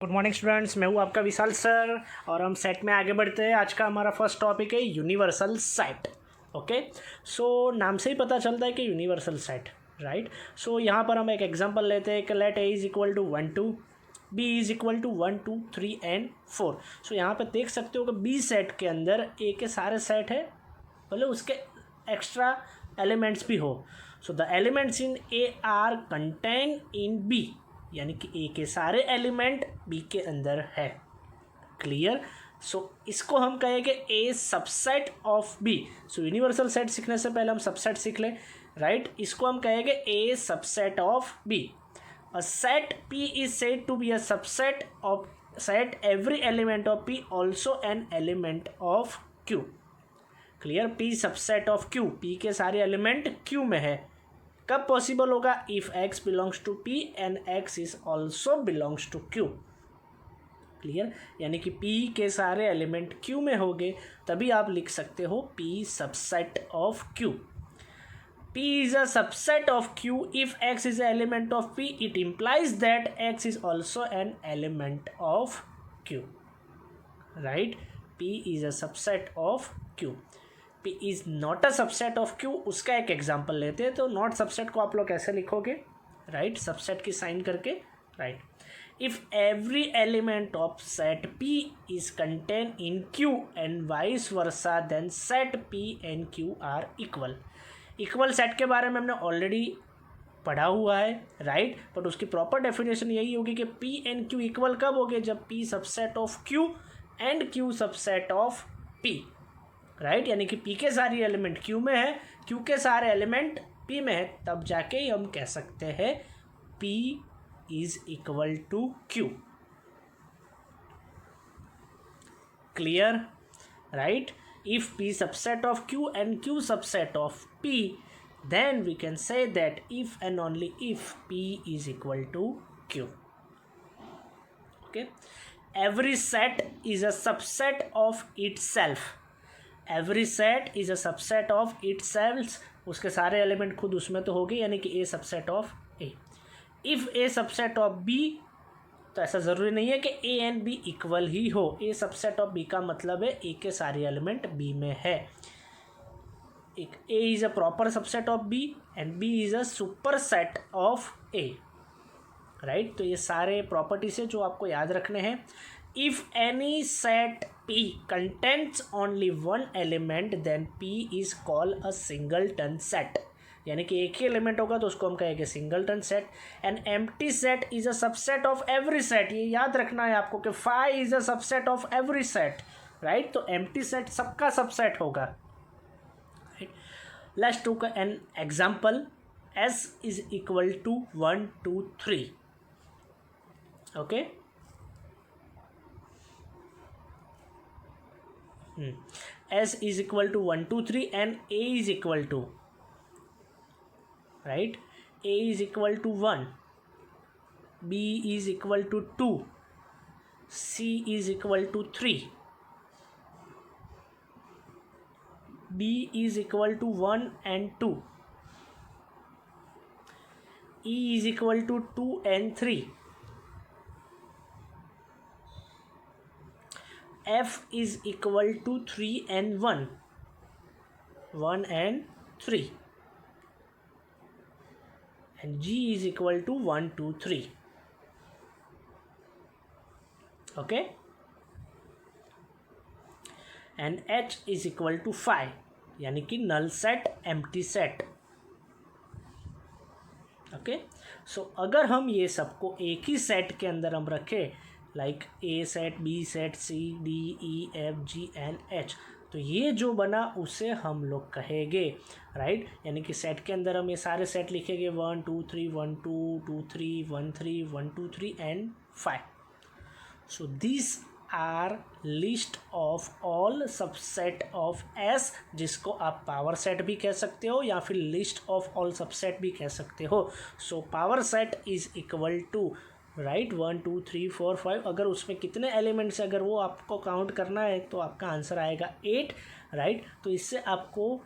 Good morning students, मैं हूँ आपका विशाल सर और हम सेट में आगे बढ़ते हैं। आज का हमारा फर्स्ट टॉपिक है यूनिवर्सल सेट। ओके, सो नाम से ही पता चलता है कि यूनिवर्सल सेट, राइट। सो यहाँ पर हम एक एग्जांपल लेते हैं कि let A is equal to 1 2, B is equal to 1 2 3 and 4। So यहाँ पर देख सकते हो कि बी सेट के अंदर ए के सारे सेट है, मतलब उसके एक्स्ट्रा एलिमेंट्स भी हो। So the elements in A are contain in B, यानी कि ए के सारे एलिमेंट बी के अंदर है। क्लियर। सो इसको हम कहेंगे A subset of B. So universal set सीखने से पहले हम सबसेट सीख लें, राइट। इसको हम कहेंगे A subset of B. A set P is said to be a subset of set every element of P also an element of Q. Clear. P subset of Q, P के सारे element Q में है। कब possible होगा? If x belongs to p and x is also belongs to q। Clear. यानी कि p के सारे एलिमेंट q में होंगे तभी आप लिख सकते हो p subset of q। p is a subset of q if x is an element of p. It implies that x is also an element of q, right? p is a subset of q. P is not a subset of Q। उसका एक example लेते हैं। तो not subset को आप लोग कैसे लिखोगे, राइट, सबसेट की साइन करके, right. If every element of set P is contain in Q and vice versa then set P and Q are equal. Equal set के बारे में हमने ऑलरेडी पढ़ा हुआ है, राइट। बट उसकी प्रॉपर डेफिनेशन यही होगी कि P एंड Q इक्वल कब होंगे? जब P subset of Q and Q subset of P, right. यानी कि P के सारे एलिमेंट Q में है, Q के सारे एलिमेंट P में है, तब जाके ही हम कह सकते हैं P is equal to Q। Clear, right. If P subset of Q and Q subset of P, then we can say that if and only if P is equal to Q. Okay, every set is a subset of itself. Every set is a subset of itself. उसके सारे element खुद उसमें तो होंगे, यानी कि A subset of A. If A subset of B, तो ऐसा ज़रूरी नहीं है कि ए एंड बी इक्वल ही हो। ए सबसेट ऑफ बी का मतलब है ए के सारे एलिमेंट बी में है। एक A is a proper subset of B and B is a super set of A, right. तो ये सारे प्रॉपर्टीज है जो आपको याद रखने हैं। If any set P contains only one element, then P is called a singleton set. यानी कि एक ही एलिमेंट होगा तो उसको हम कहेंगे singleton set. And empty set is a subset of every set. ये याद रखना है आपको कि phi is a subset of every set, right. तो एम्प्टी सेट सबका सबसेट होगा, right. Let's take an example. S is equal to 1 2 3। Okay, S is equal to 1 2 3 and A is equal to, right, A is equal to 1, B is equal to 2, C is equal to 3, B is equal to 1 and 2, E is equal to 2 and 3, F is equal to 3 and 1, 1 and 3, and G is equal to 1 2 3. Okay, and H is equal to 5, यानी कि null set, empty set. Okay, so अगर हम ये सबको एक ही set के अंदर हम रखें, like A set, B set, C D E F G and H, तो ये जो बना उसे हम लोग कहेंगे, राइट। यानी कि सेट के अंदर हम ये सारे सेट लिखेंगे 1 2 3 1 2 2 3 1 3 1 2 3 and 5। So this are list of all subset of S, जिसको आप पावर सेट भी कह सकते हो या फिर लिस्ट ऑफ ऑल सबसेट भी कह सकते हो। So power set is equal to, right, 1 2 3 4 5। अगर उसमें कितने एलिमेंट्स, अगर वो आपको काउंट करना है तो आपका आंसर आएगा 8, राइट। तो इससे आपको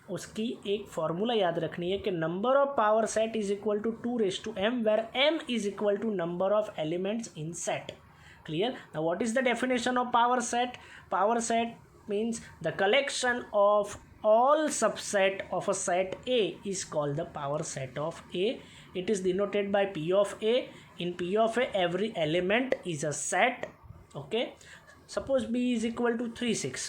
उसकी एक फॉर्मूला याद रखनी है कि number of power set is equal to 2 raised to m, where m is equal to number of elements in set. Clear? Now what is the definition of power set? Power set means the collection of all subset of a set A is called the power set of A. It is denoted by P of A. In P of A, every element is a set. Okay, suppose B is equal to 3 6.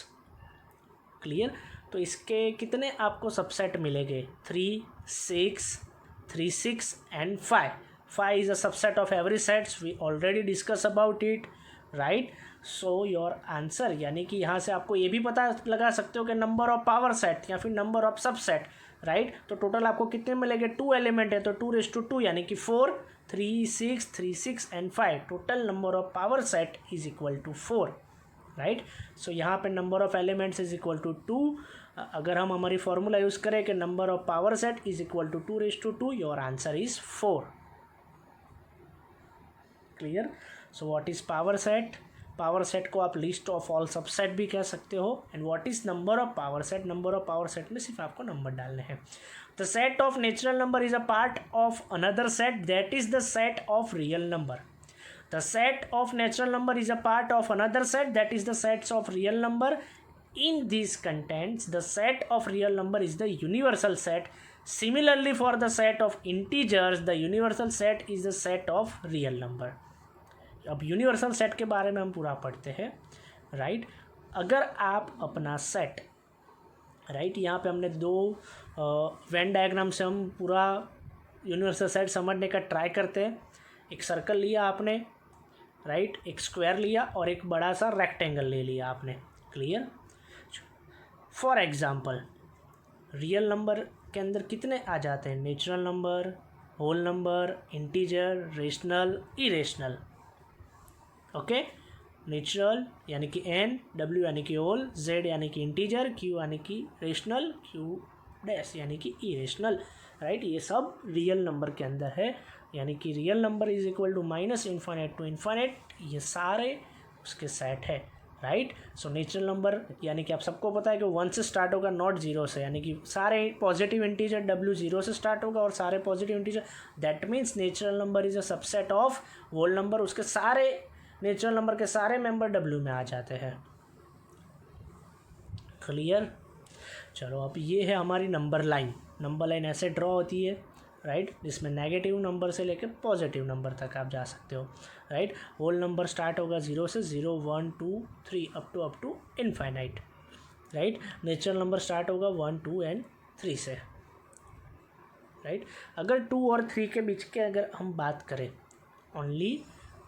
Clear? तो इसके कितने आपको subset मिलेंगे? 3 6 3 6 and 5. 5 is a subset of every sets. We already discuss about it, right? So your answer, यानी कि यहाँ से आपको ये भी पता लगा सकते हो कि नंबर ऑफ पावर सेट या फिर नंबर ऑफ सबसेट, राइट? तो टोटल आपको कितने मिलेंगे? 2 एलिमेंट है तो 2:2 यानी कि 4 3 6 3 6 and 5. Total number of power set is equal to 4, right? So यहाँ पे number of elements is equal to 2. अगर हम हमारी फॉर्मूला यूज़ करें कि number of power set is equal to 2:2, your answer is 4. Clear? So what is power set? Power set को आप list of all subset भी कह सकते हो. And what is number of power set? Number of power set में सिर्फ आपको number डालने हैं. The set of natural number is a part of another set, that is the set of real number. The set of natural number is a part of another set, that is the sets of real number. In these contents, the set of real number is the universal set. Similarly, for the set of integers, the universal set is the set of real number. अब universal set के बारे में हम पूरा पढ़ते हैं, right? अगर आप अपना सेट, राइट, यहाँ पे हमने दो वेन डायग्राम से हम पूरा यूनिवर्सल सेट समझने का ट्राई करते हैं. एक सर्कल लिया आपने, राइट, एक स्क्वायर लिया और एक बड़ा सा रेक्टेंगल ले लिया आपने. Clear? For example, real number के अंदर कितने आ जाते हैं? Natural number, whole number, integer, rational, irrational. Okay, natural यानी कि एन, डब्ल्यू यानी कि होल, जेड यानी कि इंटीजर, क्यू यानी कि रेशनल, क्यू डैश यानी कि इरेशनल, राइट? ये सब रियल नंबर के अंदर है. यानी कि real number is equal to minus infinite to infinite, ये सारे उसके सेट है, राइट? सो नेचुरल नंबर यानी कि आप सबको पता है कि 1 से स्टार्ट होगा, नॉट 0 से. यानी कि सारे पॉजिटिव इंटीजर डब्ल्यू 0 से स्टार्ट होगा और सारे positive integer, that means natural number is a subset of whole number. उसके सारे नेचुरल नंबर के सारे मेंबर डब्ल्यू में आ जाते हैं. क्लियर? चलो, अब ये है हमारी नंबर लाइन. नंबर लाइन ऐसे ड्रॉ होती है, राइट, जिसमें नेगेटिव नंबर से लेकर पॉजिटिव नंबर तक आप जा सकते हो, राइट? होल नंबर स्टार्ट होगा 0 से, 0 1 2 3 up to infinite, right? Natural number start होगा 1 2 and 3 से, राइट? अगर 2 और 3 के बीच के अगर हम बात करें, ओनली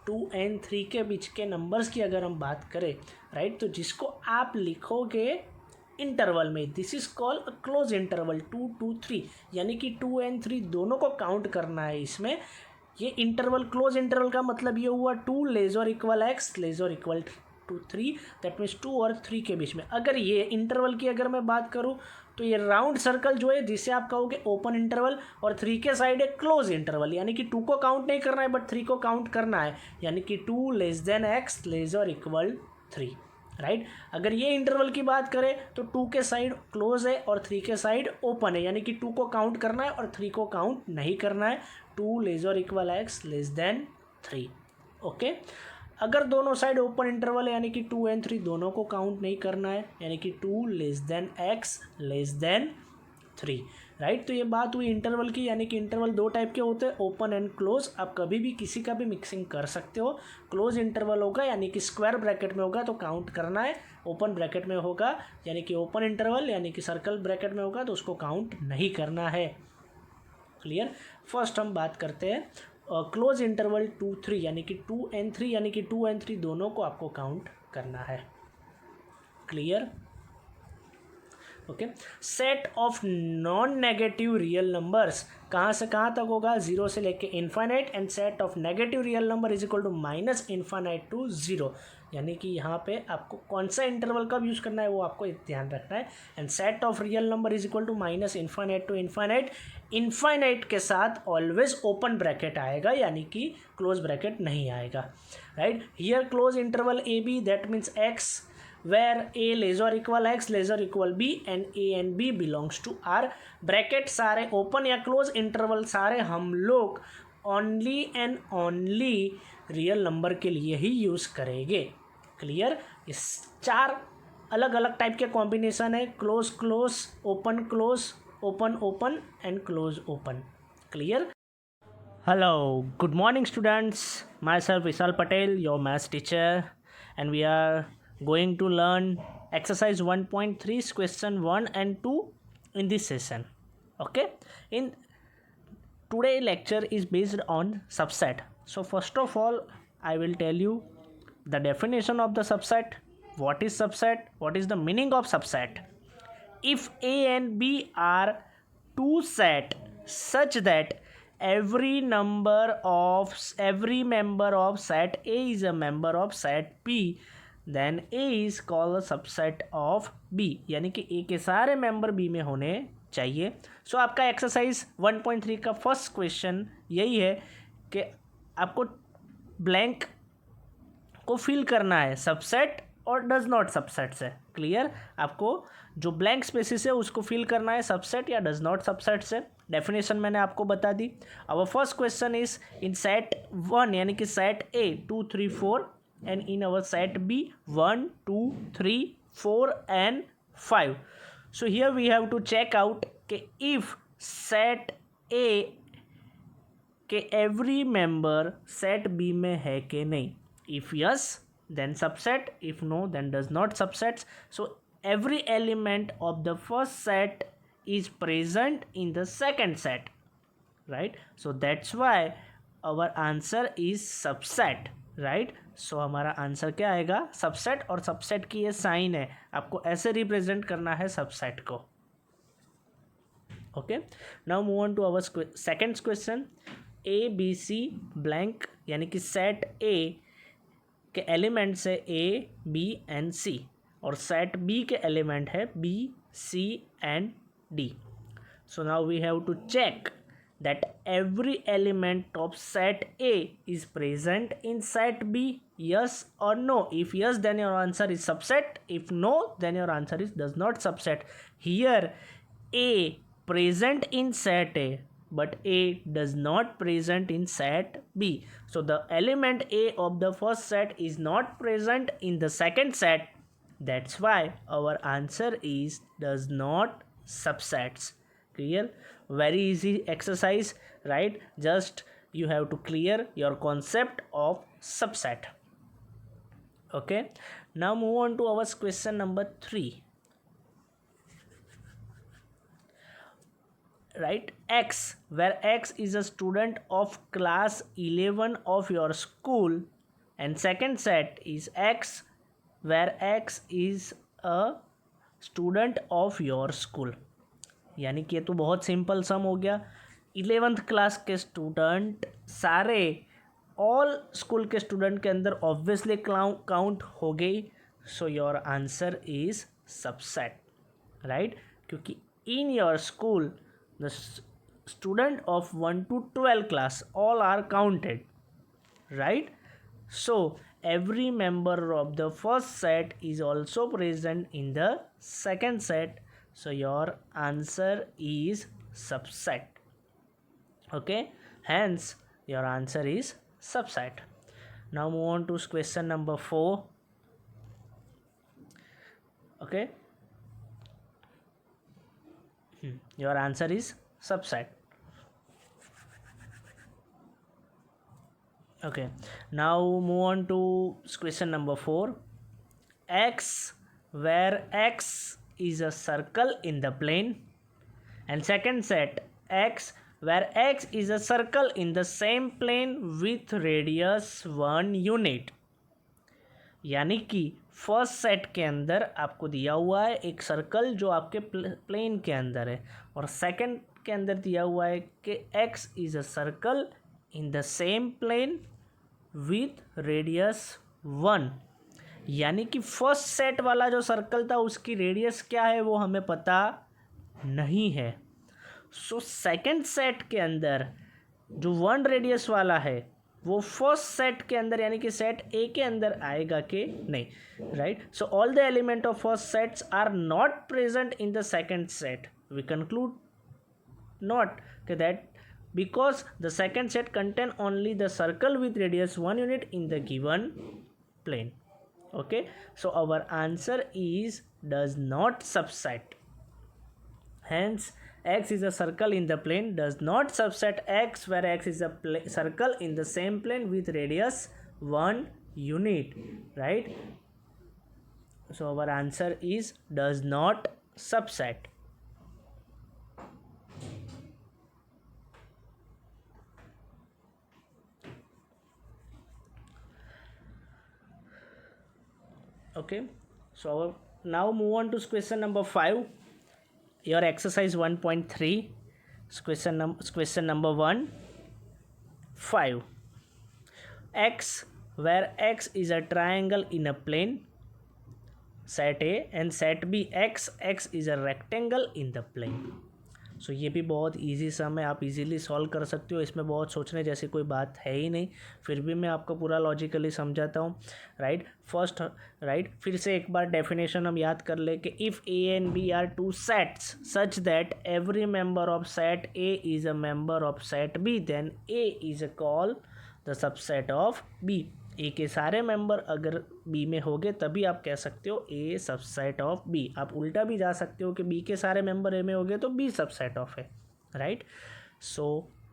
2 and 3 के बीच के नंबर्स की अगर हम बात करें, राइट, तो जिसको आप लिखोगे इंटरवल में, this is called a close interval. 2 2 3 यानी कि 2 and 3 दोनों को काउंट करना है इसमें. ये इंटरवल, क्लोज इंटरवल का मतलब ये हुआ 2 लेस और इक्वल x लेस और इक्वल टू 3, दैट मीन्स 2 और 3 के बीच में. अगर ये इंटरवल की अगर मैं बात करूँ तो ये राउंड सर्कल जो है जिसे आप कहोगे ओपन इंटरवल, और 3 के साइड है क्लोज इंटरवल. यानी कि 2 को काउंट नहीं करना है बट 3 को काउंट करना है. यानी कि 2 लेस देन x लेस और इक्वल 3, राइट? अगर ये इंटरवल की बात करें तो 2 के साइड क्लोज है और 3 के साइड ओपन है. यानी कि 2 को काउंट करना है और 3 को काउंट नहीं करना है. 2 लेस और equal x less then 3. Okay, अगर दोनों साइड ओपन इंटरवल है यानी कि 2 and 3 दोनों को काउंट नहीं करना है. यानी कि 2 less than x less then 3, right? तो ये बात हुई इंटरवल की. यानी कि इंटरवल दो टाइप के होते हैं, ओपन एंड क्लोज. आप कभी भी किसी का भी मिक्सिंग कर सकते हो. क्लोज इंटरवल होगा यानी कि स्क्वायर ब्रैकेट में होगा तो काउंट करना है. ओपन ब्रैकेट में होगा यानी कि ओपन इंटरवल यानी कि सर्कल ब्रैकेट में होगा तो उसको काउंट नहीं करना है. क्लियर? फर्स्ट हम बात करते हैं क्लोज इंटरवल 2 3 यानी कि 2 and 3 यानी कि 2 and 3 दोनों को आपको काउंट करना है. Clear? Okay, set of non negative real numbers कहाँ से कहाँ तक होगा? 0 से लेके infinite. And set of negative real number is equal to minus infinite to 0. यानी कि यहाँ पे आपको कौन सा इंटरवल कब यूज़ करना है वो आपको ध्यान रखना है. And set of real number is equal to minus infinite to infinite. Infinite के साथ ऑलवेज ओपन ब्रैकेट आएगा यानी कि क्लोज ब्रैकेट नहीं आएगा, right? Here close interval A B, that means X where a less or equal x less or equal b and a and b belongs to r. Bracket सारे open या close interval सारे हम लोग only and only real number के लिए ही use करेंगे। Clear? इस 4 अलग अलग टाइप के कॉम्बिनेशन है, close close, open close, open open and close open. Clear? Hello, good morning, students. Myself Vishal Patel, your maths teacher, and we are going to learn exercise 1.3, question 1 and 2 in this session. Okay, in today lecture is based on subset. So first of all, I will tell you the definition of the subset. What is subset? What is the meaning of subset? If A and B are two set such that every member of set A is a member of set B, then A is called a subset of B. यानी कि A के सारे member B में होने चाहिए. सो आपका exercise 1.3 का first question यही है कि आपको ब्लैंक को फिल करना है सबसेट और डज नॉट सबसेट से. क्लियर? आपको जो ब्लैंक स्पेसिस है उसको फिल करना है सबसेट या डज नॉट सबसेट से. डेफिनेशन मैंने आपको बता दी. Our first question is in set 1 यानी कि set A 2 3 4 and in our set B 1 2 3 4 and 5. So here we have to check out कि इफ सेट A के एवरी मेंबर सेट B में है कि नहीं. If yes then subset, if no then does not subsets. So every element of the first set is present in the second set, right? So that's why our answer is subset, right? So हमारा answer क्या आएगा? Subset. और subset की ये sign है, आपको ऐसे represent करना है सबसेट को. Okay, now move on to our second question. A B C blank यानी कि सेट A के एलिमेंट्स है A B एंड C और सेट B के एलिमेंट है B C एंड D. So now we have to check that every element of set A is present in set B. Yes और no. If yes then your answer is subset. If no then your answer is does not subset. Here A present in set A but A does not present in set B. So the element A of the first set is not present in the second set. That's why our answer is does not subsets. Clear? Very easy exercise, right? Just you have to clear your concept of subset. Okay, now move on to our question number 3. Right, X, where X is a student of class 11 of your school, and second set is X, where X is a student of your school. यानी कि ये तो बहुत simple सम हो गया. 11th class के student सारे all school के स्टूडेंट के अंदर ऑब्वियसली काउंट हो गई. So your answer is subset, right? क्योंकि in your school the student of 1 to 12 class all are counted, right? So every member of the first set is also present in the second set. So your answer is subset. Okay, hence your answer is subset. Now move on to question number 4. Okay, your answer is subset. Okay, now move on to question number 4. X, where X is a circle in the plane, and second set X, where X is a circle in the same plane with radius 1 unit. यानी कि first set के अंदर आपको दिया हुआ है एक circle जो आपके प्लेन के अंदर है, और सेकंड के अंदर दिया हुआ है कि x is a circle in the same plane with radius 1. यानी कि फर्स्ट सेट वाला जो सर्कल था उसकी रेडियस क्या है वो हमें पता नहीं है. सो सेकंड सेट के अंदर जो 1 रेडियस वाला है वो फर्स्ट सेट के अंदर यानी कि सेट ए के अंदर आएगा कि नहीं, right? So all the element of first sets are not present in the second set. We conclude not कि that because the second set contain only the circle with radius 1 unit in the given plane. Okay, so our answer is does not subset. Hence, x is a circle in the plane does not subset x, where x is a circle in the same plane with radius 1 unit, right? So our answer is does not subset. Okay, so now move on to question number 5. Your exercise 1.3, question number 1, 5. X, where x is a triangle in a plane, set A, and set B x is a rectangle in the plane. सो ये भी बहुत easy सम है, आप easily solve कर सकते हो, इसमें बहुत सोचने जैसी कोई बात है ही नहीं, फिर भी मैं आपको पूरा लॉजिकली समझाता हूँ, राइट. फर्स्ट, राइट, फिर से एक बार डेफिनेशन हम याद कर ले कि if A and B are two sets such that every member of set A is a member of set B, then A is a call the subset of B. A के सारे member अगर B में होंगे तभी आप कह सकते हो ए सबसेट ऑफ बी. आप उल्टा भी जा सकते हो कि बी के सारे मेंबर ए में होंगे तो बी सबसेट ऑफ है, right. So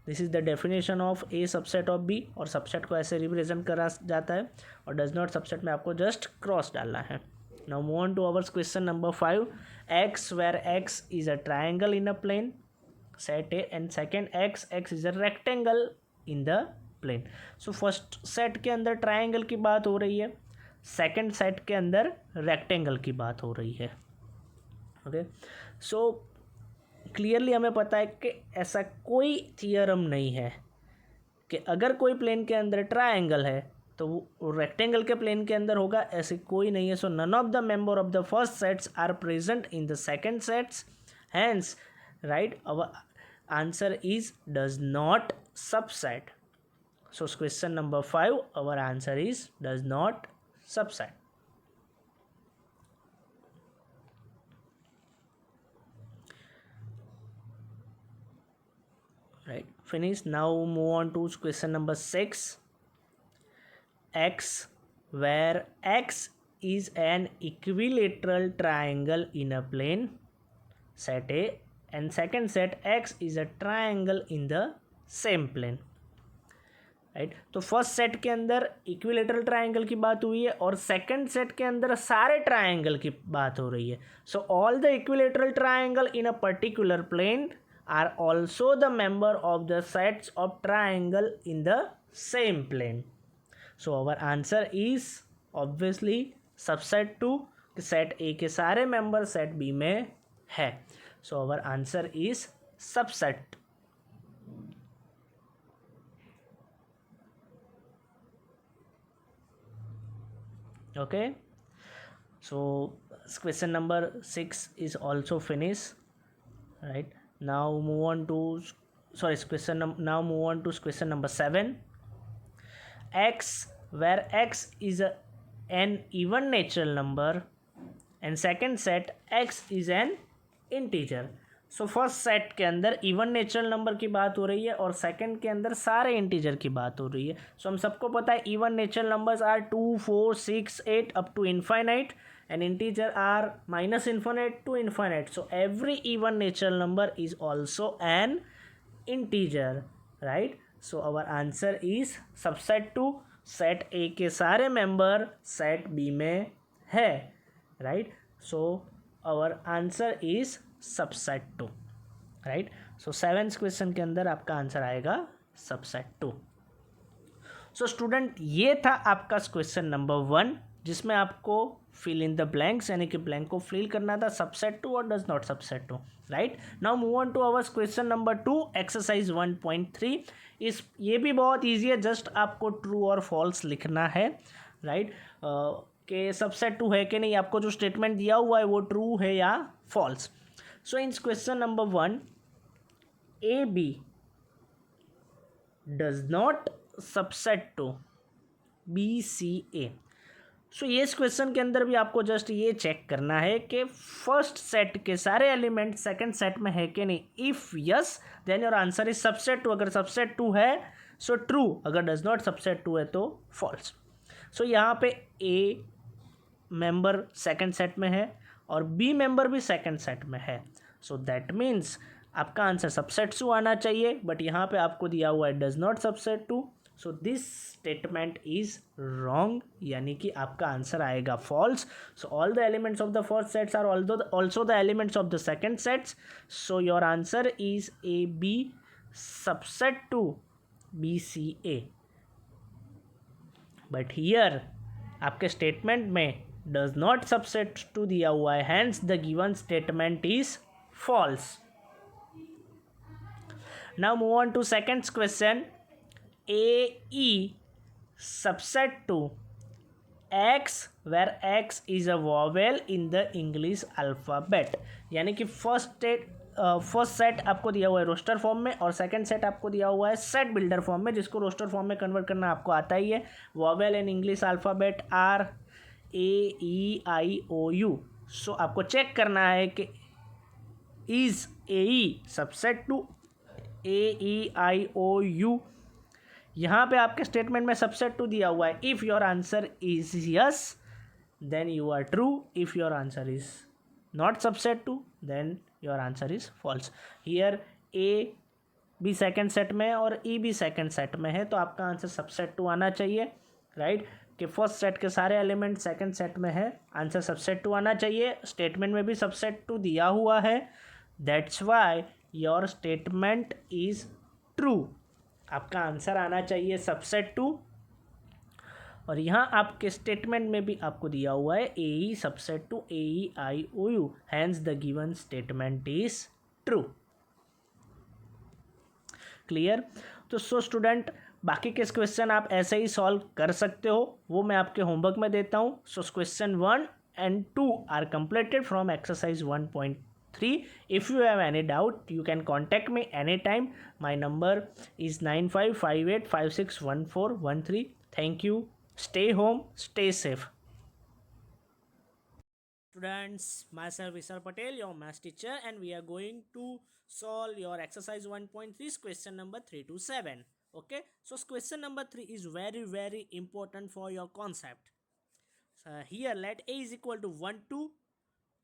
this is the definition of a subset of B. और सबसेट को ऐसे रिप्रेजेंट करा जाता है, और डज नॉट सबसेट में आपको जस्ट क्रॉस डालना है. Now move on to our question number 5. X where X is a triangle in a plane, set A, and second X is a rectangle in the plane. So first set के अंदर triangle की बात हो रही है, second set के अंदर rectangle की बात हो रही है. ओके, सो क्लियरली हमें पता है कि ऐसा कोई थियरम नहीं है कि अगर कोई प्लेन के अंदर ट्राइंगल है तो वो रेक्टेंगल के प्लेन के अंदर होगा, ऐसे कोई नहीं है. So none of the member of the first sets are present in the second sets, hence right our answer is does not subset. So question number 5, our answer is does not subset. Right, finish. Now move on to question number 6. X, where x is an equilateral triangle in a plane, set A, and second set x is a triangle in the same plane. Right, तो first set के अंदर equilateral triangle की बात हुई है और second set के अंदर सारे ट्राइंगल की बात हो रही है. So all the equilateral triangle in a particular plane are also the member of the sets of triangle in the same plane. So our answer is obviously subset to, set A के सारे member set B में है. So our answer is subset. Okay, so question number 6 is also finished, right. Now move on to now move on to question number 7. X, where x is an even natural number, and second set x is an integer. So first set के अंदर even natural number की बात हो रही है और second के अंदर सारे इंटीजर की बात हो रही है. सो हम सबको पता है even natural numbers are 2, 4, 6, 8 up to infinite, and integer are minus infinite to infinite. So every even natural number is also an integer, right. So our answer is subset to, set A के सारे member set B में है, right. So our answer is subset to, right. So 7th question के अंदर आपका answer आएगा subset to. So student, ये था आपका क्वेश्चन नंबर 1, जिसमें आपको फिल इन द ब्लैंक्स यानी कि ब्लैंक को फिल करना था सबसेट टू और does not subset to, right. Now move on to our question number 2, exercise 1.3. ये भी बहुत ईजी है, जस्ट आपको ट्रू और फॉल्स लिखना है, राइट. कि सबसेट टू है कि नहीं, आपको जो स्टेटमेंट दिया हुआ है वो ट्रू है या false. So in question number 1, AB does not subset to BCA. सो ये इस क्वेश्चन के अंदर भी आपको जस्ट ये चेक करना है कि फर्स्ट सेट के सारे एलिमेंट सेकंड सेट में है कि नहीं. If yes then your answer is subset to. अगर सबसेट टू है सो ट्रू, अगर डज नॉट सबसेट टू है तो फॉल्स. सो यहाँ पे ए मेंबर सेकंड सेट में है और बी मेंबर भी सेकंड सेट में है. सो दैट मीन्स आपका आंसर सबसेट टू आना चाहिए, बट यहाँ पे आपको दिया हुआ है does not subset to. So this statement is wrong, यानी कि आपका आंसर आएगा false. So all the elements of the first sets are also the elements of the second sets. So your answer is A B subset to B C A. But here आपके statement में does not subset to दिया हुआ है, hence the given statement is false. Now move on to second question. AE subset to X where X is a vowel in the English alphabet. यानी कि first set आपको दिया हुआ है roster form में और सेकंड सेट आपको दिया हुआ है सेट बिल्डर फॉर्म में, जिसको रोस्टर फॉर्म में कन्वर्ट करना आपको आता ही है. Vowel in English alphabet are AEIOU. So आपको चेक करना है कि is AE subset to AEIOU. यहाँ पे आपके स्टेटमेंट में सबसेट टू दिया हुआ है. If your answer is yes then you are true. If your answer is not subset to then your answer is false. Here A भी second set में है और ई भी सेकेंड सेट में है, तो आपका आंसर सबसेट टू आना चाहिए. राइट कि फर्स्ट सेट के सारे एलिमेंट सेकेंड सेट में है, आंसर सबसेट टू आना चाहिए. स्टेटमेंट में भी सबसेट टू दिया हुआ है. That's why your statement is true. आपका आंसर आना चाहिए सबसेट टू. और यहाँ आपके स्टेटमेंट में भी आपको दिया हुआ है AE subset to AEIOU, hence the given statement is true. Clear. तो सो स्टूडेंट बाकी के क्वेश्चन आप ऐसे ही सॉल्व कर सकते हो, वो मैं आपके होमवर्क में देता हूँ. So question 1 and 2 are completed from exercise 1.3. If you have any doubt you can contact me anytime. My number is 9558561413. Thank you. Stay home, stay safe. Students, myself Vishal Patel, your math teacher, and we are going to solve your exercise 1.3 question number 3 to 7. Okay, so question number 3 is very important for your concept. Here let A is equal to 1 2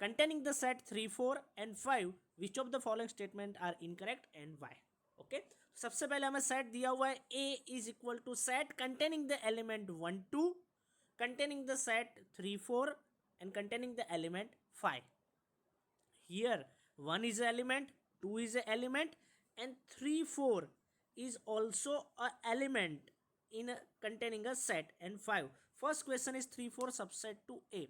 containing the set 3 4 and 5. which of the following statement are incorrect and why? Okay, सबसे पहले हमें set दिया हुआ है A is equal to set containing the element 1 2 containing the set 3 4 and containing the element 5. Here 1 is an element, 2 is an element and 3 4 is also an element in containing a set and 5. First question is 3 4 subset to A.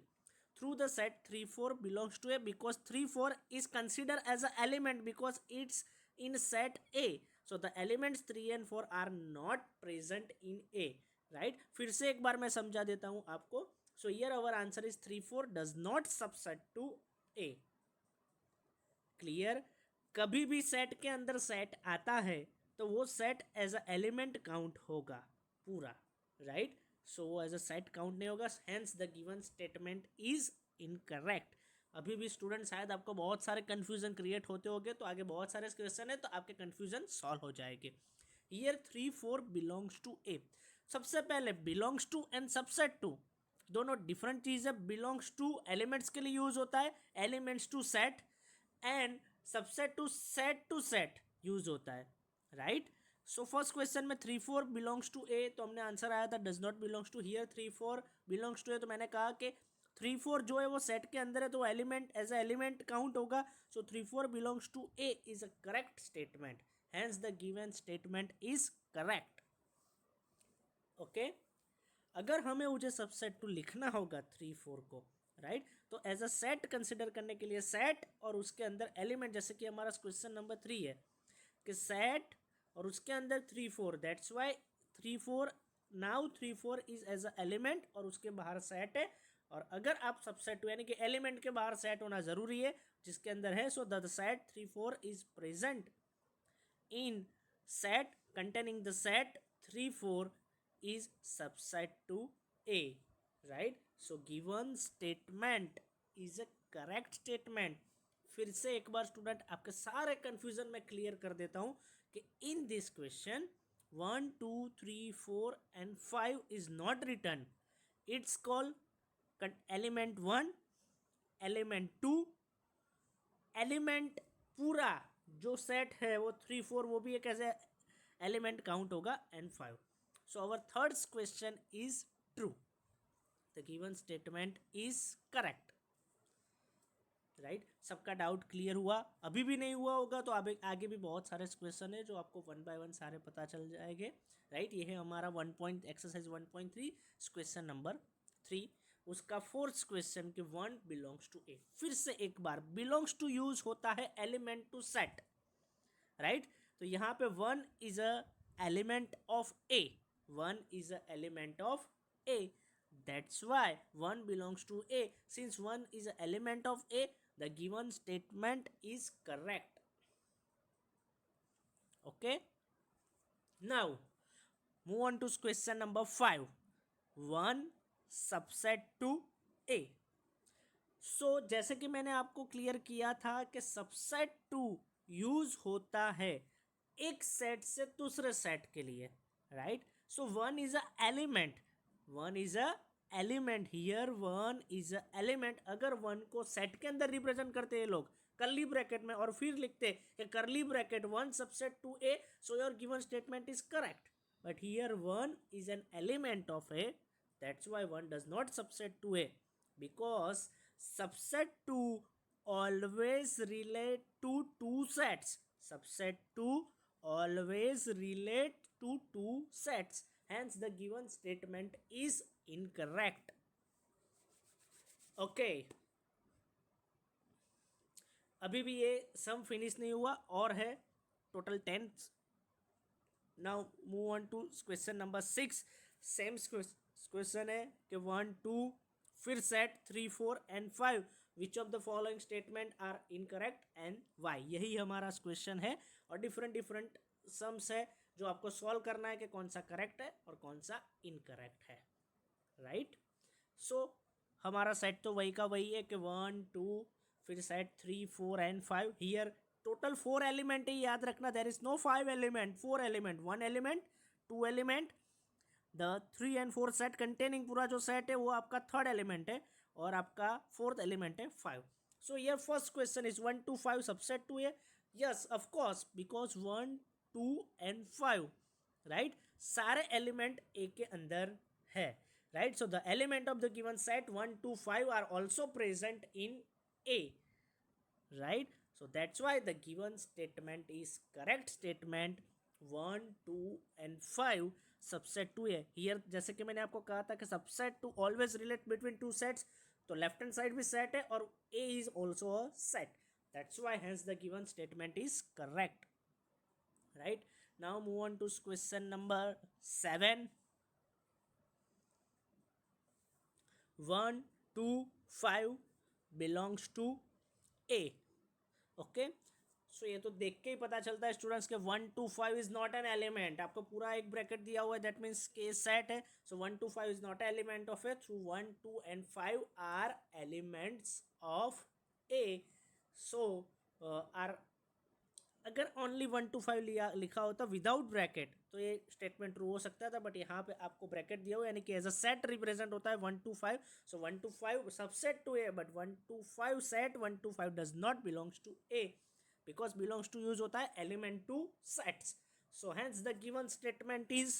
Through the set 3 4 belongs to A because 3 4 is considered as an element because it's in set A. So the elements 3 and 4 are not present in A. Right? फिर से एक बार मैं समझा देता हूँ आपको. So here our answer is 3 4 does not subset to A. Clear. कभी भी सेट के अंदर सेट आता है तो वो set as a element count होगा पूरा. Right. So as a set count नहीं होगा, hence the given statement is incorrect. अभी भी स्टूडेंट शायद आपको बहुत सारे कन्फ्यूजन क्रिएट होते होंगे, तो आगे बहुत सारे क्वेश्चन है तो आपके कन्फ्यूजन सॉल्व हो जाएंगे. Here 3 4 belongs to A. सबसे पहले belongs to and subset to दोनों डिफरेंट चीज़ है. बिलोंग्स टू एलिमेंट्स के लिए यूज होता है, elements to set, and subset to set use होता है. राइट. सो फर्स्ट क्वेश्चन में 3 4 बिलोंग्स टू ए, तो हमने आंसर आया था does not belongs to. Here 3 4 belongs to A, तो मैंने कहा कि 3 4 जो है वो सेट के अंदर है तो element as a element count होगा. So 3 4 belongs to A is a correct statement, hence the given statement is correct. Okay. अगर हमें मुझे सबसेट टू लिखना होगा 3 4 को, राइट, तो एज अ सेट कंसिडर करने के लिए सेट और उसके अंदर एलिमेंट, जैसे कि हमारा क्वेश्चन नंबर 3 है कि सेट और उसके अंदर 3 4, that's why 3 4 now 3 4 is as a element और उसके बाहर सेट है. और अगर आप सबसेट टू यानी कि एलिमेंट के बाहर सेट होना जरूरी है जिसके अंदर है, so the set 3 4 is present in set containing the set 3 4 is subset to A. Right. So given statement is a correct statement. फिर से एक बार स्टूडेंट आपके सारे कंफ्यूजन में क्लियर कर देता हूं कि in this question 1 2 3 4 and 5 is not return. It's called element 1, element 2, element पूरा जो सेट है वो 3 4 वो भी एक ऐसे एलिमेंट काउंट होगा and 5. So our third question is true. The given statement is correct. Right, सबका डाउट क्लियर हुआ? अभी भी नहीं हुआ होगा तो आगे भी बहुत सारे क्वेश्चन है जो आपको 1 बाय 1 सारे पता चल जाएंगे. राइट, ये है हमारा एक्सरसाइज 1.3 क्वेश्चन नंबर 3. उसका फोर्थ क्वेश्चन कि 1 बिलोंग्स टू ए. फिर से एक बार बिलोंग्स टू यूज होता है एलिमेंट टू सेट. राइट, तो यहाँ पे 1 is a element of A. 1 is a element of A. That's why 1 belongs to A. Since 1 is an element of A, the given statement is correct. Okay. Now, move on to question number 5. 1 subset to A. So, जैसे कि मैंने आपको clear किया था कि subset to use होता है एक सेट से दूसरे सेट के लिए. Right, so 1 is a element. 1 is a element. Here 1 is a element. अगर 1 को सेट के अंदर रिप्रेजेंट करते हैं लोग कर्ली ब्रैकेट में और फिर लिखते हैं curly bracket 1 subset to A, so your given statement is correct. But here 1 is an element of A. That's why 1 does not subset to A, because subset 2 always relate to two sets. Subset 2 always relate to two sets. Hence the given statement is incorrect. Okay, अभी भी ये सम finish नहीं हुआ और है total 10. Now move on to question number 6. Same question है कि 1 2 फिर set 3 4 and 5. Which of the following statement are incorrect and why. यही हमारा क्वेश्चन है और डिफरेंट सम्स है जो आपको सॉल्व करना है कि कौन सा करेक्ट है और कौन सा इनकरेक्ट है. राइट, सो हमारा सेट तो वही का वही है कि 1 2 फिर set 3 4 and 5. Here total 4 element है, याद रखना. There is no 5 element, 4 element. 1 element, 2 element. The 3 and 4 set containing पूरा जो सेट है वो आपका थर्ड एलिमेंट है और आपका फोर्थ एलिमेंट है 5. सो ये first question is 1 2 5 subset to A. Yes of course, because 1 2 and 5 right सारे एलिमेंट ए के अंदर है. Right, so the element of the given set 1 2 5 are also present in A. Right, so that's why the given statement is correct statement. 1 2 and 5 subset 2 है. Here जैसे कि मैंने आपको कहा था कि subset 2 always relate between two sets, तो left hand side भी सेट है और A is also a set. That's why hence the given statement is correct. Right, now move on to question number 7. 1 2 5 belongs to A. Okay, सो ये तो देख के ही पता चलता है स्टूडेंट्स के 1 2 5 इज नॉट एन एलिमेंट. आपको पूरा एक ब्रैकेट दिया हुआ है, दैट मीन्स के सेट है. So 1 2 5 is not element of A. Through 1 2 and 5 are elements of A. So are अगर ओनली 1 2 5 लिखा होता विदाउट ब्रैकेट तो ये स्टेटमेंट ट्रू हो सकता था. बट यहाँ पे आपको ब्रैकेट दिया हुआ यानी कि एज अ सेट रिप्रेजेंट होता है 1 2 5. सो 1 2 5 subset to A, but 1 2 5 set 1 2 5 does not belongs to A, because belongs to use होता है element to sets. So hence the given statement is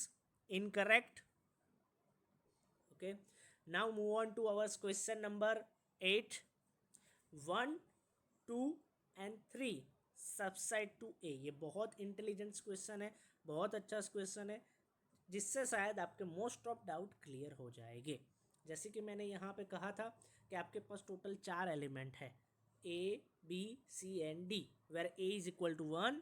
incorrect. Okay, now move on to our question number 8. 1 2 and 3 subset to A. ये बहुत intelligent question है, बहुत अच्छा question है जिससे शायद आपके मोस्ट ऑफ डाउट क्लियर हो जाएंगे. जैसे कि मैंने यहाँ पे कहा था कि आपके पास टोटल 4 एलिमेंट है A B C and D, where A is equal to 1,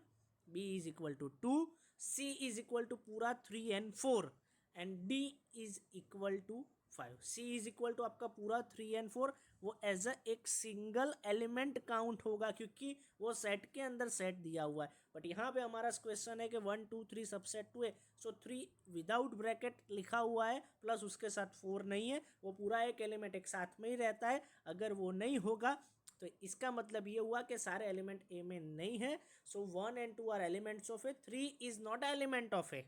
B is equal to 2, C is equal to पूरा 3 and 4 and D is equal to 5, C is equal to आपका पूरा 3 and 4, वो as a एक single element count होगा क्योंकि वो set के अंदर सेट दिया हुआ है. बट यहाँ पे हमारा क्वेश्चन है कि 1 2 3 सबसेट 2 है, सो 3 विदाउट ब्रैकेट लिखा हुआ है प्लस उसके साथ 4 नहीं है, वो पूरा एक एलिमेंट एक साथ में ही रहता है. अगर वो नहीं होगा तो इसका मतलब ये हुआ कि सारे एलिमेंट ए में नहीं है. So 1 and 2 are elements of A, 3 is not element of A,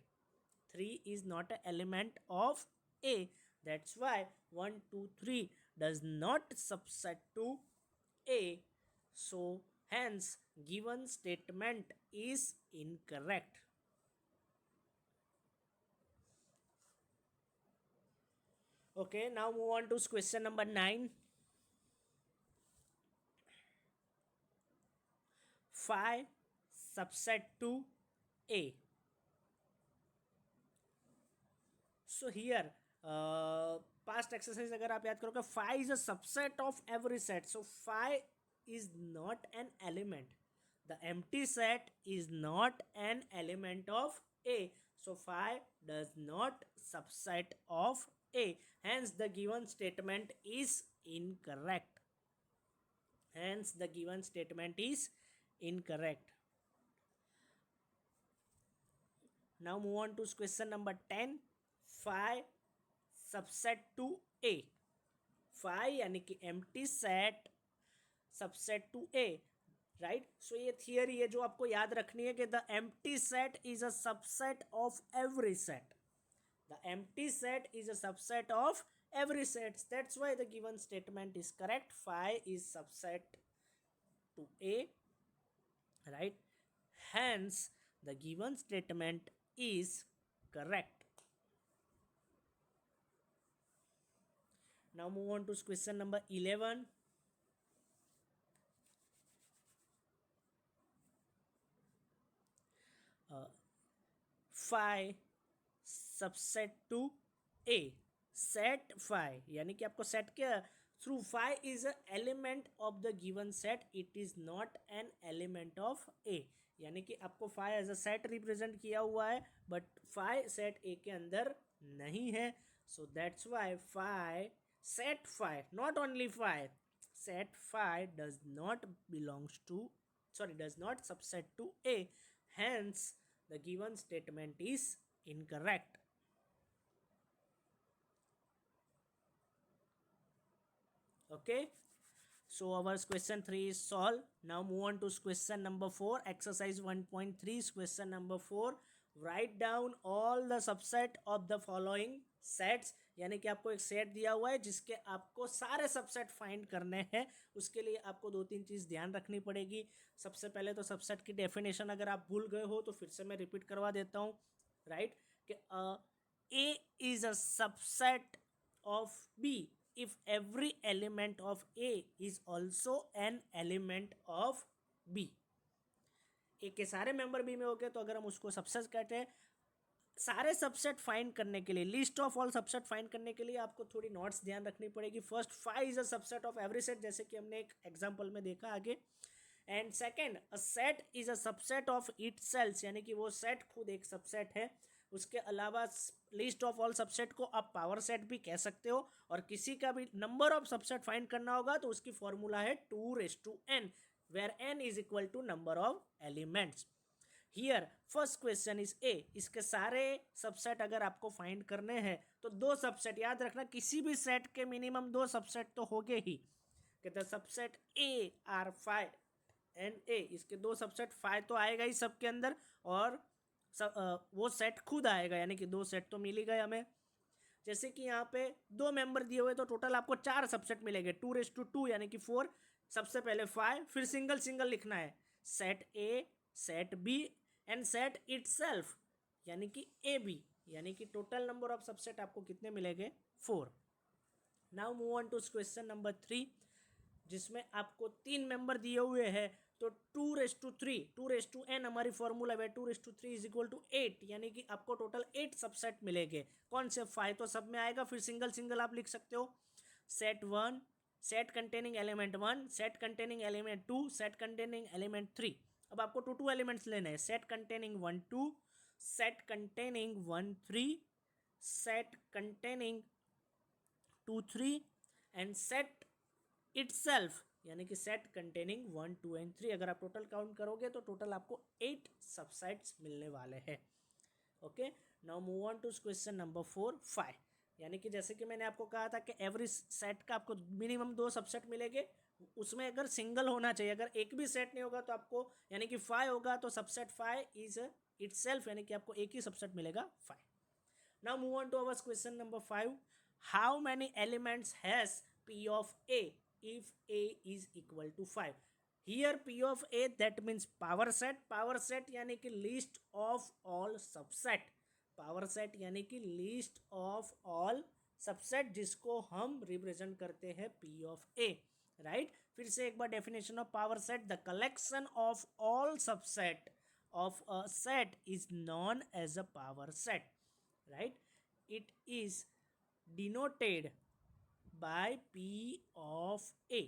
3 is not an element of A. That's why 1 2 3 does not subset to A. So hence given statement is incorrect. Okay, now move on to question number 9. 5 subset to A. So here past exercise अगर आप याद करोगे, five is a subset of every set. So five is not an element, the empty set is not an element of A. So five does not subset of A, hence the given statement is incorrect. Hence the given statement is incorrect. Now move on to question number 10. 5 subset to A. 5 यानी कि empty set subset to A, right. So ये theory है जो आपको याद रखनी है कि the empty set is a subset of every set. The empty set is a subset of every set. That's why the given statement is correct. 5 is subset to A, right. Hence the given statement is correct. Now move on to question number 11. 5 subset to A. Set 5 यानी कि आपको set के through 5 is a element of the given set, it is not an element of A. यानी कि आपको 5 as a set represent किया हुआ है बट 5 सेट ए के अंदर नहीं है. So that's why 5 set 5, not only 5, set 5 does not belongs to, sorry, does not subset to A. Hence the given statement is incorrect. Okay, so our question 3 is solved. Now move on to question number 4, exercise 1.3. Question number 4, write down all the subset of the following sets. यानी कि आपको एक set दिया हुआ है जिसके आपको सारे सबसेट फाइंड करने हैं. उसके लिए आपको 2-3 चीज़ ध्यान रखनी पड़ेगी. सबसे पहले तो सबसेट की डेफिनेशन अगर आप भूल गए हो तो फिर से मैं रिपीट करवा देता हूँ, राइट. कि A is a subset of B if every element of A is also an element of B. A के सारे मेंबर B में हो गए तो अगर हम उसको सबसेट कहते हैं. सारे सबसेट फाइंड करने के लिए, list of all subset find करने के लिए आपको थोड़ी नोट्स ध्यान रखनी पड़ेगी. First 5 is a subset of every set, जैसे कि हमने एक एग्जांपल में देखा आगे. And second, a set is a subset of itself, यानी कि वो सेट खुद एक सबसेट है. उसके अलावा लिस्ट ऑफ ऑल सबसेट को आप पावर सेट भी कह सकते हो. और किसी का भी नंबर ऑफ सबसेट फाइंड करना होगा तो उसकी फॉर्मूला है 2n, where n is equal to number of elements. Here first question is A. इसके सारे सबसेट अगर आपको फाइंड करने हैं तो 2 सबसेट याद रखना, किसी भी सेट के मिनिमम 2 सबसेट तो होंगे ही. कि the subset A are 5 and A, इसके 2 सबसेट 5 तो आएगा ही सबके अंदर, और वो सेट खुद आएगा, यानी कि 2 सेट तो मिल ही गए हमें. जैसे कि यहाँ पे 2 मेंबर दिए हुए तो टोटल आपको 4 सबसेट मिलेंगे, 2 यानी कि 4. सबसे पहले 5, फिर सिंगल सिंगल लिखना है. Set A, set B and set itself, यानी कि ए बी, यानी कि टोटल नंबर ऑफ सबसेट आपको कितने मिलेंगे, 4. Now move on to question number 3, जिसमें आपको 3 मेंबर दिए हुए हैं. तो 2n हमारी फॉर्मूला है. 2 इज इक्वल टू 8, यानी कि आपको टोटल 8 सबसेट मिलेंगे. कौन से 5 तो सब में आएगा, फिर सिंगल सिंगल आप लिख सकते हो. Set 1, set containing element 1, set containing element 2, set containing element 3. अब आपको 2 एलिमेंट्स लेने हैं. Set containing 1 2, set containing 1 3, set containing 2 3 and set itself यानी कि सेट कंटेनिंग 1 2 एंड 3। अगर आप टोटल काउंट करोगे तो टोटल आपको 8 सबसेट्स मिलने वाले हैं। Okay, now move on to question number 4 5। यानी कि जैसे कि मैंने आपको कहा था कि एवरी सेट का आपको मिनिमम 2 सबसेट मिलेंगे, उसमें अगर सिंगल होना चाहिए, अगर एक भी सेट नहीं होगा तो आपको यानी कि 5 होगा तो सबसेट 5 इज इटसेल्फ यानी कि आपको एक ही सबसेट मिलेगा 5। Now move on to our question number 5। How many elements has P of A if A is equal to 5? Here P of A that means power set, power set यानी कि list of all subset, power set यानी कि list of all subset जिसको हम represent करते हैं P of A, right. फिर से एक बार definition of power set, the collection of all subset of a set is known as a power set, right? It is denoted by P of A,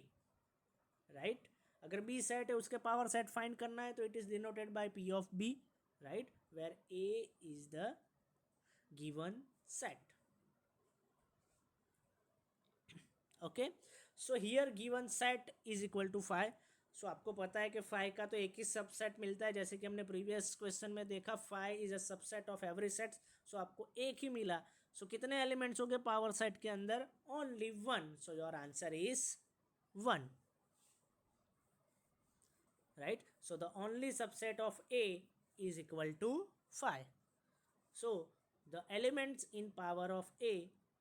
right? अगर B set है उसके power set find करना है तो it is denoted by P of B, right? Where A is the given set. Okay, so here given set is equal to 5. सो आपको पता है कि 5 का तो एक ही सबसेट मिलता है, जैसे कि हमने प्रीवियस क्वेश्चन में देखा 5 is a subset of every set. So आपको एक ही मिला। सो कितने एलिमेंट्स हो गए पावर सेट के अंदर? Only 1। So your answer is 1, right. So the only subset of A is equal to 5. So the elements in power of A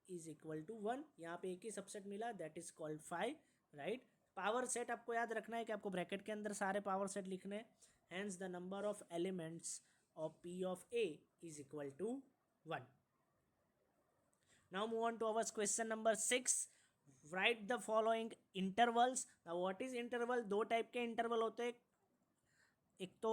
is equal to 1। यहाँ पे एक ही सबसेट मिला, that is called 5, right. Power set आपको याद रखना है कि आपको ब्रैकेट के अंदर सारे पावर सेट लिखने हैं। Hence the number of elements of P of A is equal to 1. Now move on to our question number 6. Write the following intervals. Now what is interval? दो टाइप के interval होते हैं, एक तो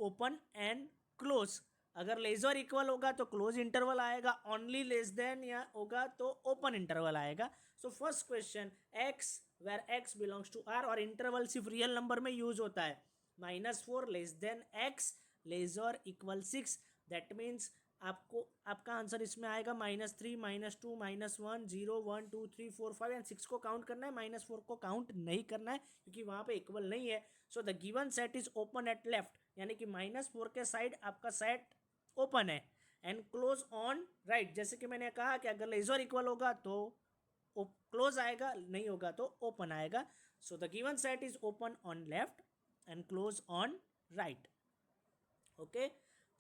open and close. अगर less और equal होगा तो क्लोज इंटरवल आएगा, ओनली लेस देन या होगा तो ओपन इंटरवल आएगा। So first question, X where X belongs to R, और इंटरवल सिर्फ रियल नंबर में यूज होता है। -4 लेस देन एक्स लेस और इक्वल 6, दैट मीन्स आपको आपका आंसर इसमें आएगा -3 -2 -1 0 1 2 3 4 5 एंड 6 को काउंट करना है, -4 को काउंट नहीं करना है क्योंकि वहाँ पे इक्वल नहीं है। So the given set is open at left, यानी कि -4 के साइड आपका सेट ओपन है, एंड क्लोज ऑन राइट। जैसे कि मैंने कहा कि अगर लेस और इक्वल होगा तो क्लोज आएगा, नहीं होगा तो ओपन आएगा। सो the given set is open on left and close on right. Okay,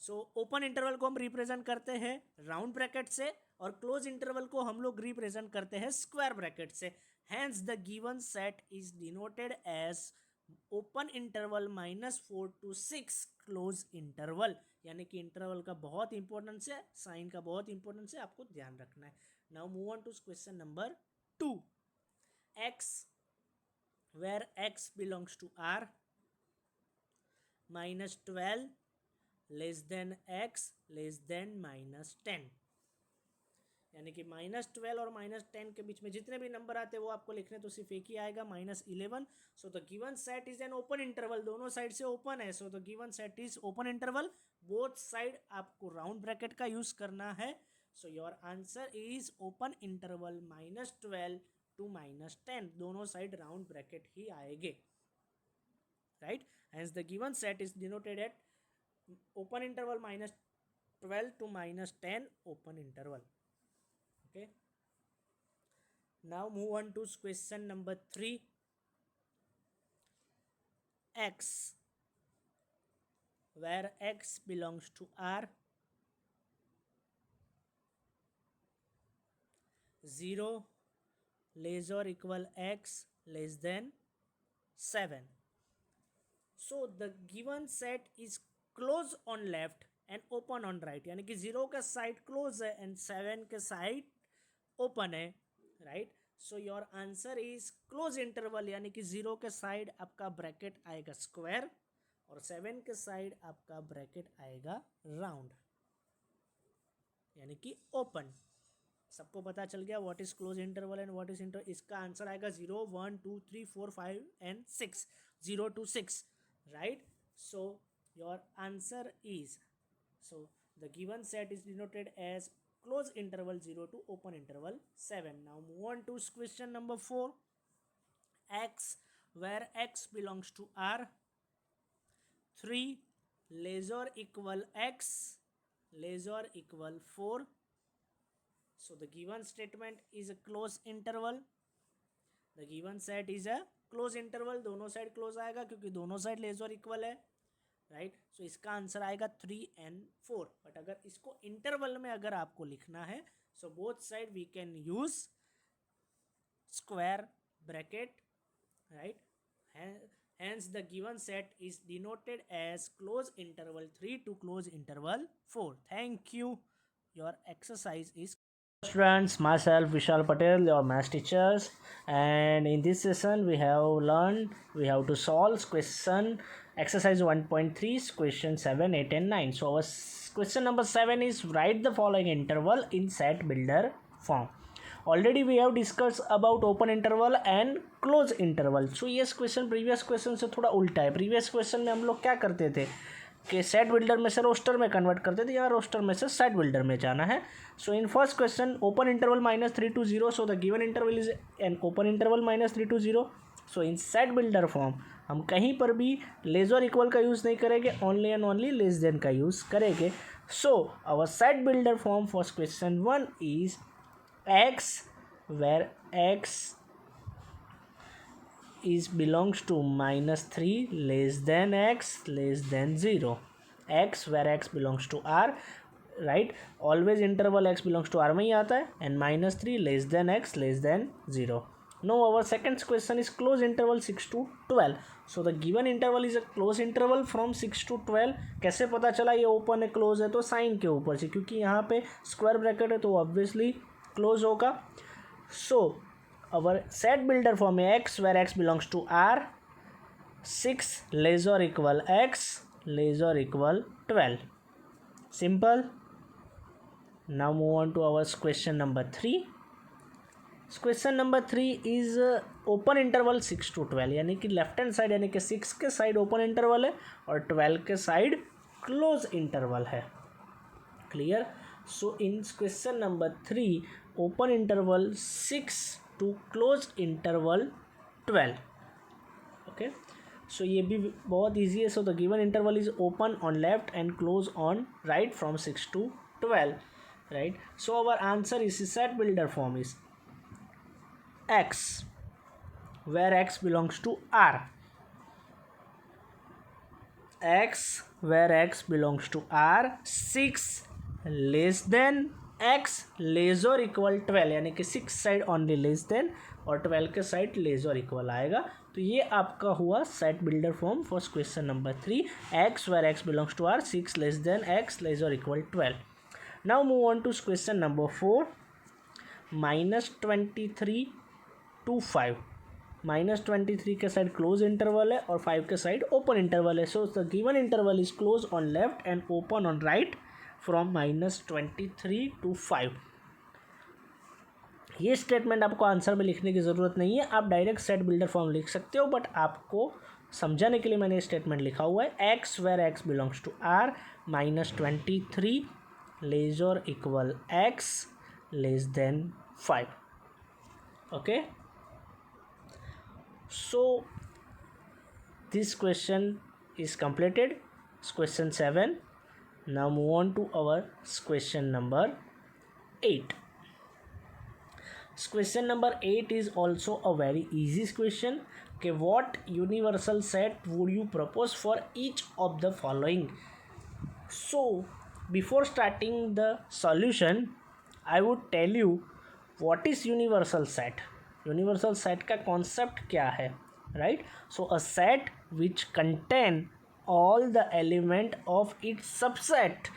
so open interval को हम रिप्रेजेंट करते हैं राउंड ब्रैकेट से, और क्लोज इंटरवल को हम लोग रिप्रेजेंट करते हैं स्क्वायर ब्रैकेट से। Hence the given set is denoted as open interval -4 to 6 close interval, यानी कि इंटरवल का बहुत इंपॉर्टेंस है, साइन का बहुत इंपॉर्टेंस है, आपको ध्यान रखना है। Now move on to question number 2। X where X belongs to R, -12 less than X less than -10, यानी कि -12 और -10 के बीच में जितने भी नंबर आते हैं वो आपको लिखने तो सिर्फ एक ही आएगा, -11। So the given set is an open interval, दोनों साइड से ओपन है। So the given set is open interval, both side आपको राउंड ब्रैकेट का यूज करना है। So your answer is open interval -12 to -10, दोनों साइड राउंड ब्रैकेट ही आएंगे, right. Hence the given set is denoted at open interval -12 to -10 open interval. Okay, now move on to question number 3। x where x belongs to R, 0 less or equal x less than 7। So the given set is close on left and open on right, यानी कि 0 का side close है and 7 के side open है, right. So your answer is close interval, यानी कि 0 के side आपका ब्रैकेट आएगा स्क्वायर और 7 के साइड आपका ब्रैकेट आएगा राउंड, यानी कि ओपन। सबको पता चल गया what is close interval and what is inter. इसका आंसर आएगा 0 1 2 3 4 5 and 6, 0 to 6, right. So your answer is, so the given set is denoted as close interval 0 to open interval 7. Now move on to question number 4. X, where x belongs to R. 3. Lesser equal x, lesser equal 4. So the given statement is a close interval. The given set is a close interval. दोनों side close आएगा क्योंकि दोनों side laser equal है, right. सो इसका answer आएगा 3 and 4. But अगर इसको interval में अगर आपको लिखना है, so both side we can use square bracket, right. Hence the given set is denoted as close interval 3 to close interval 4. Thank you. Your exercise is students, myself Vishal Patel, your math teachers, and in this session we have to solve question exercise 1.3 question 7, 8 and 9. So our question number 7 is write the following interval in set builder form. Already we have discuss about open interval and close interval. So ये question previous question से थोड़ा उल्टा है. Previous question में हम लोग क्या करते थे कि सेट बिल्डर में से रोस्टर में कन्वर्ट करते थे, या रोस्टर में से सेट बिल्डर में जाना है. So in first question open interval -3 to 0. So the given interval is an open interval -3 to 0. So in set builder form हम कहीं पर भी लेजर इक्वल का यूज़ नहीं करेंगे, only and only less than का यूज़ करेंगे. So our set builder form for question 1 is x, where x is belongs to -3 less than x less than 0. x where x belongs to R, right. Always interval x belongs to R में ही आता है, and -3 less than x less than 0. Now our second question is close interval 6 to 12. So the given interval is a close interval from 6 to 12. कैसे पता चला ये open है close है? तो साइन के ऊपर से, क्योंकि यहाँ पे स्क्वायर ब्रैकेट है तो ऑब्वियसली क्लोज होगा. So our set builder form है x where x belongs to R, 6 lesser equal x lesser equal 12. Simple. Now move on to our question number 3. Question number 3 is open interval 6 to 12, यानी कि left hand side यानी कि 6 के side open interval है और 12 के side close interval है. Clear. So in question number 3, open interval 6 to close interval 12. Okay. So ये भी बहुत easy है. So the given interval is open on left and close on right from 6 to 12. Right. So our answer is set builder form is x, where x belongs to R. x where x belongs to R, 6 less than x lesser equal 12, यानी कि 6 side only less than और 12 के side laser equal आएगा. तो ये आपका हुआ set builder form for question number 3, x where x belongs to R, 6 less than x lesser equal 12. Now move on to question number 4, -23 to 5. -23 के side close interval है और 5 के साइड ओपन इंटरवल है. So the given interval is close on left and open on right from -23 to 5. ये statement आपको answer में लिखने की ज़रूरत नहीं है, आप डायरेक्ट सेट बिल्डर फॉर्म लिख सकते हो, बट आपको समझाने के लिए मैंने स्टेटमेंट लिखा हुआ है. x where x belongs to R, -23 lesser equal x less than 5. Okay. So this question is completed. Question 7. Now move on to our question number 8. Question number 8 is also a very easy question. Okay, what universal set would you propose for each of the following? So before starting the solution, I would tell you what is universal set. Universal set का concept क्या है, right? So a set which contain all the element of its subset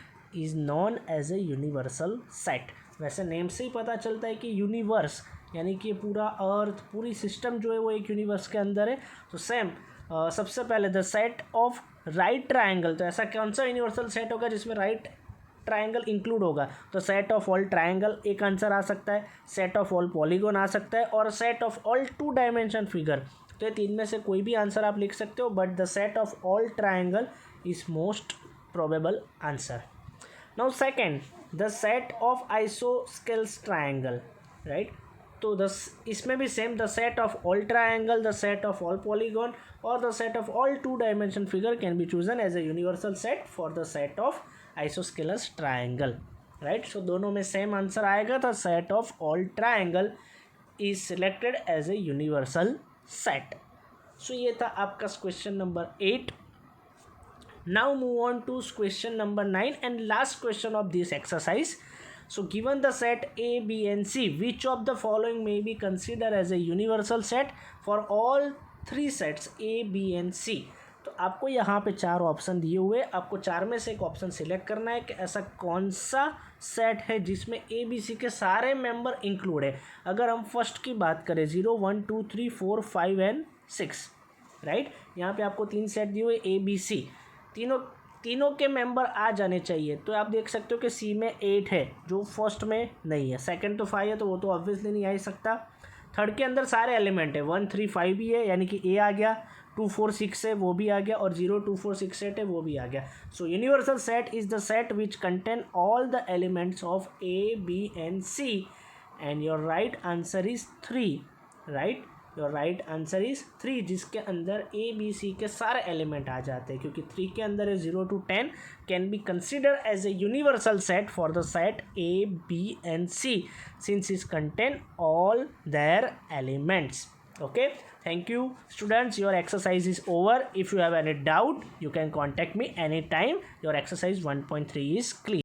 is known as a universal set. वैसे name से ही पता चलता है कि universe यानी कि पूरा अर्थ पूरी सिस्टम जो है वो एक यूनिवर्स के अंदर है. तो सेम सबसे पहले the set of right triangle. तो ऐसा कौन सा यूनिवर्सल सेट होगा जिसमें राइट ट्रायंगल इंक्लूड होगा? तो सेट ऑफ ऑल ट्रायंगल एक आंसर आ सकता है, सेट ऑफ ऑल पॉलीगॉन आ सकता है, और set of all 2 dimension figure. तो ये 3 में से कोई भी आंसर आप लिख सकते हो, but the set of all triangle is most probable answer. Now second, the set of isosceles triangle, right. तो इसमें भी same, the set of all triangle, the set of all polygon और the set of all 2 dimension figure can be chosen as a universal set for the set of isosceles triangle, right. So दोनों में same answer आएगा, the set of all triangle is selected as a universal set. So ये था आपका question number 8। Now move on to question number 9 and last question of this exercise. So given the set A, B and C, which of the following may be considered as a universal set for all 3 sets A, B and C? तो आपको यहाँ पे 4 option दिए हुए, आपको 4 में से एक ऑप्शन सिलेक्ट करना है कि ऐसा कौन सा सेट है जिसमें ए बी सी के सारे मेंबर इंक्लूड है। अगर हम फर्स्ट की बात करें 0 1 2 3 4 5 एंड 6, राइट। यहाँ पे आपको 3 सेट दिए हुए ए बी सी, तीनों के मेंबर आ जाने चाहिए। तो आप देख सकते हो कि सी में 8 है जो फर्स्ट में नहीं है, सेकंड तो 5 है तो वो तो ऑब्वियसली नहीं आ ही सकता। थर्ड के अंदर सारे एलिमेंट है, 1 3 5 भी है यानी कि ए आ गया, 2 4 6 है वो भी आ गया और 0 2 4 6 8 है वो भी आ गया। So universal set is the set which contain all the elements of A B and C and your right answer is 3, right. Your right answer is 3, जिसके अंदर ए बी सी के सारे एलिमेंट आ जाते हैं, क्योंकि 3 के अंदर है 0 to 10 can be consider as a universal set for the set A B and C since is contain all their elements. Okay, thank you students, your exercise is over. If you have any doubt you can contact me anytime. Your exercise 1.3 is clear.